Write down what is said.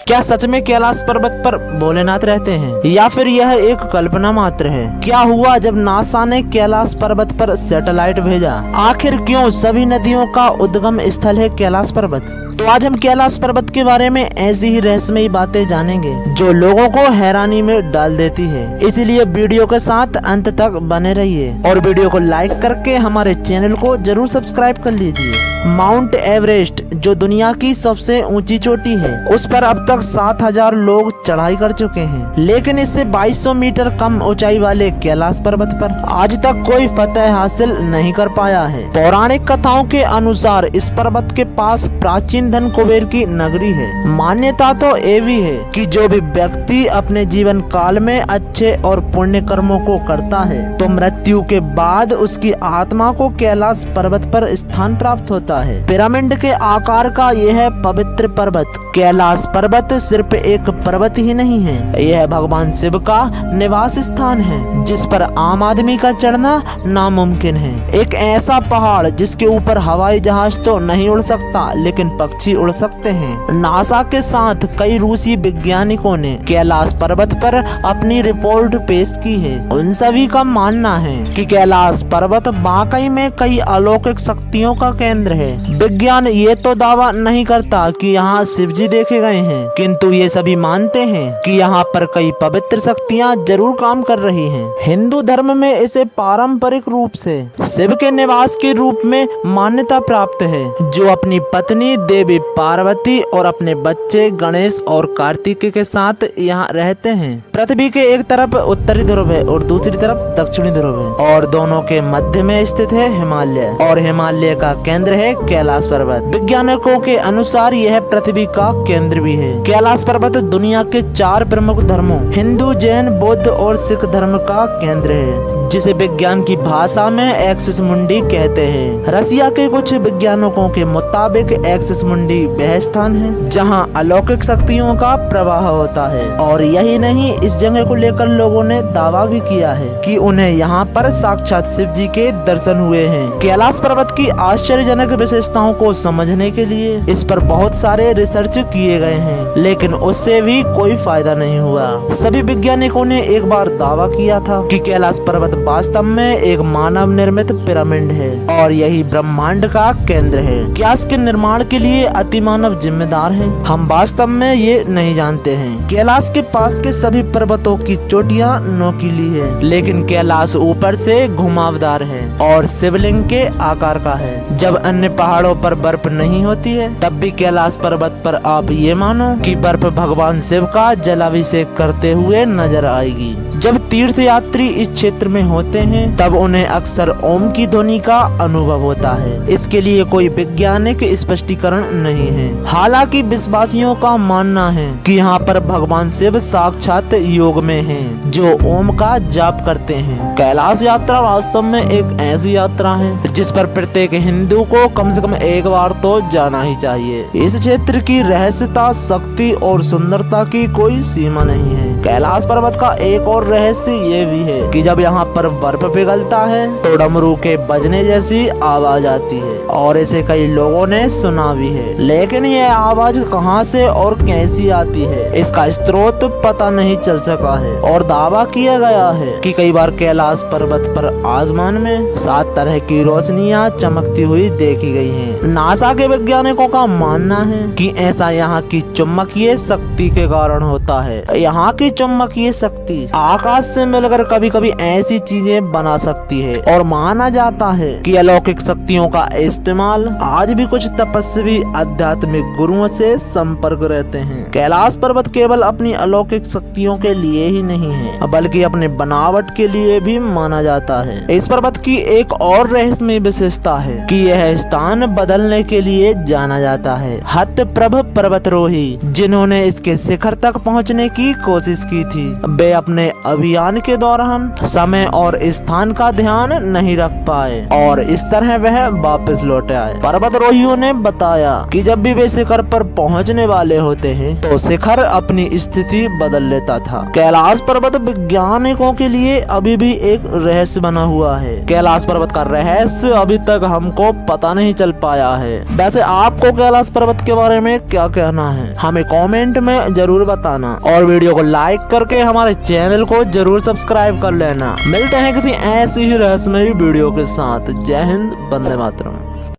क्या सच में कैलाश पर्वत पर भोलेनाथ रहते हैं या फिर यह एक कल्पना मात्र है? क्या हुआ जब नासा ने कैलाश पर्वत पर सैटेलाइट भेजा? आखिर क्यों सभी नदियों का उद्गम स्थल है कैलाश पर्वत? तो आज हम कैलाश पर्वत के बारे में ऐसी ही रहस्यमयी बातें जानेंगे जो लोगों को हैरानी में डाल देती है। इसीलिए वीडियो के साथ अंत तक बने रहिए और वीडियो को लाइक करके हमारे चैनल को जरूर सब्सक्राइब कर लीजिए। माउंट एवरेस्ट जो दुनिया की सबसे ऊंची चोटी है, उस पर अब तक 7000 लोग चढ़ाई कर चुके हैं, लेकिन इससे 2200 मीटर कम ऊंचाई वाले कैलाश पर्वत पर आज तक कोई फतह हासिल नहीं कर पाया है। पौराणिक कथाओं के अनुसार इस पर्वत के पास प्राचीन धन कुबेर की नगरी है। मान्यता तो ये भी है कि जो भी व्यक्ति अपने जीवन काल में अच्छे और पुण्य कर्मों को करता है तो मृत्यु के बाद उसकी आत्मा को कैलाश पर्वत पर स्थान प्राप्त होता है। पिरामिड के आकार का यह पवित्र पर्वत कैलाश पर्वत सिर्फ एक पर्वत ही नहीं है, यह भगवान शिव का निवास स्थान है जिस पर आम आदमी का चढ़ना नामुमकिन है। एक ऐसा पहाड़ जिसके ऊपर हवाई जहाज तो नहीं उड़ सकता लेकिन पक्षी उड़ सकते हैं। नासा के साथ कई रूसी वैज्ञानिकों ने कैलाश पर्वत पर अपनी रिपोर्ट पेश की है। उन सभी का मानना है कि कैलाश पर्वत वाकई में कई अलौकिक शक्तियों का केंद्र है। विज्ञान ये तो दावा नहीं करता कि यहाँ शिव जी देखे गए हैं, किंतु ये सभी मानते हैं कि यहाँ पर कई पवित्र शक्तियाँ जरूर काम कर रही हैं। हिंदू धर्म में इसे पारंपरिक रूप से शिव के निवास के रूप में मान्यता प्राप्त है, जो अपनी पत्नी देवी पार्वती और अपने बच्चे गणेश और कार्तिक के साथ यहाँ रहते हैं। पृथ्वी के एक तरफ उत्तरी ध्रुव है और दूसरी तरफ दक्षिणी ध्रुव है और दोनों के मध्य में स्थित है हिमालय और हिमालय का केंद्र है कैलाश पर्वत। वैज्ञानिकों के अनुसार यह पृथ्वी का केंद्र भी है। कैलाश पर्वत दुनिया के 4 प्रमुख धर्मों हिंदू, जैन, बौद्ध और सिख धर्म का केंद्र है, जिसे विज्ञान की भाषा में एक्सिस मुंडी कहते हैं। रसिया के कुछ वैज्ञानिकों के मुताबिक एक्सिस मुंडी वह स्थान है जहां अलौकिक शक्तियों का प्रवाह होता है। और यही नहीं, इस जगह को लेकर लोगों ने दावा भी किया है कि उन्हें यहाँ पर साक्षात शिव जी के दर्शन हुए हैं। कैलाश पर्वत की आश्चर्यजनक विशेषताओं को समझने के लिए इस पर बहुत सारे रिसर्च किए गए हैं, लेकिन उससे भी कोई फायदा नहीं हुआ। सभी वैज्ञानिकों ने एक बार दावा किया था कि कैलाश पर्वत वास्तव में एक मानव निर्मित पिरामिड है और यही ब्रह्मांड का केंद्र है। क्या इसके निर्माण के लिए अतिमानव जिम्मेदार है? हम वास्तव में ये नहीं जानते हैं। कैलाश के पास के सभी पर्वतों की चोटियां नोकीली है, लेकिन कैलाश ऊपर से घुमावदार है और शिवलिंग के आकार का है। जब अन्य पहाड़ों पर बर्फ नहीं होती है, तब भी कैलाश पर्वत पर आप ये मानो कि बर्फ भगवान शिव का जलाभिषेक करते हुए नजर आएगी। जब तीर्थ यात्री इस क्षेत्र में होते हैं तब उन्हें अक्सर ओम की ध्वनि का अनुभव होता है। इसके लिए कोई वैज्ञानिक स्पष्टीकरण नहीं है। हालांकि विश्वासियों का मानना है कि यहाँ पर भगवान शिव साक्षात योग में हैं, जो ओम का जाप करते हैं। कैलाश यात्रा वास्तव में एक ऐसी यात्रा है जिस पर प्रत्येक हिंदू को कम से कम एक बार तो जाना ही चाहिए। इस क्षेत्र की रहस्यता, शक्ति और सुंदरता की कोई सीमा नहीं है। कैलाश पर्वत का एक और रहस्य ये भी है कि जब यहाँ पर बर्फ पिघलता है तो डमरू के बजने जैसी आवाज आती है और इसे कई लोगों ने सुना भी है, लेकिन यह आवाज कहाँ से और कैसी आती है इसका स्रोत पता नहीं चल सका है। और दावा किया गया है कि कई बार कैलाश पर्वत पर आसमान में 7 तरह की रोशनियां चमकती हुई देखी गई हैं। नासा के वैज्ञानिकों का मानना है कि ऐसा यहाँ की चुंबकीय शक्ति के कारण होता है। यहाँ की चुंबकीय शक्ति आकाश से मिलकर कभी कभी ऐसी चीजें बना सकती है और माना जाता है कि अलौकिक शक्तियों का इस्तेमाल आज भी कुछ तपस्वी आध्यात्मिक गुरुओं से संपर्क रहते हैं। कैलाश पर्वत केवल अपनी अलौकिक शक्तियों के लिए ही नहीं है, बल्कि अपने बनावट के लिए भी माना जाता है। इस पर्वत की एक और रहस्यमय विशेषता है कि यह स्थान बदलने के लिए जाना जाता है। हतप्रभ पर्वतरोही जिन्होंने इसके शिखर तक पहुँचने की कोशिश कोशिश की थी। वे अपने अभियान के दौरान समय और स्थान का ध्यान नहीं रख पाए और इस तरह वह वापस लौट आए। पर्वतारोहियों ने बताया कि जब भी वे शिखर पर पहुंचने वाले होते हैं तो शिखर अपनी स्थिति बदल लेता था। कैलाश पर्वत वैज्ञानिकों के लिए अभी भी एक रहस्य बना हुआ है। कैलाश पर्वत का रहस्य अभी तक हमको पता नहीं चल पाया है। वैसे आपको कैलाश पर्वत के बारे में क्या कहना है, हमें कमेंट में जरूर बताना और वीडियो को लाइक करके हमारे चैनल को जरूर सब्सक्राइब कर लेना। मिलते हैं किसी ऐसी ही रहस्यमयी वीडियो के साथ। जय हिंद, वंदे मातरम।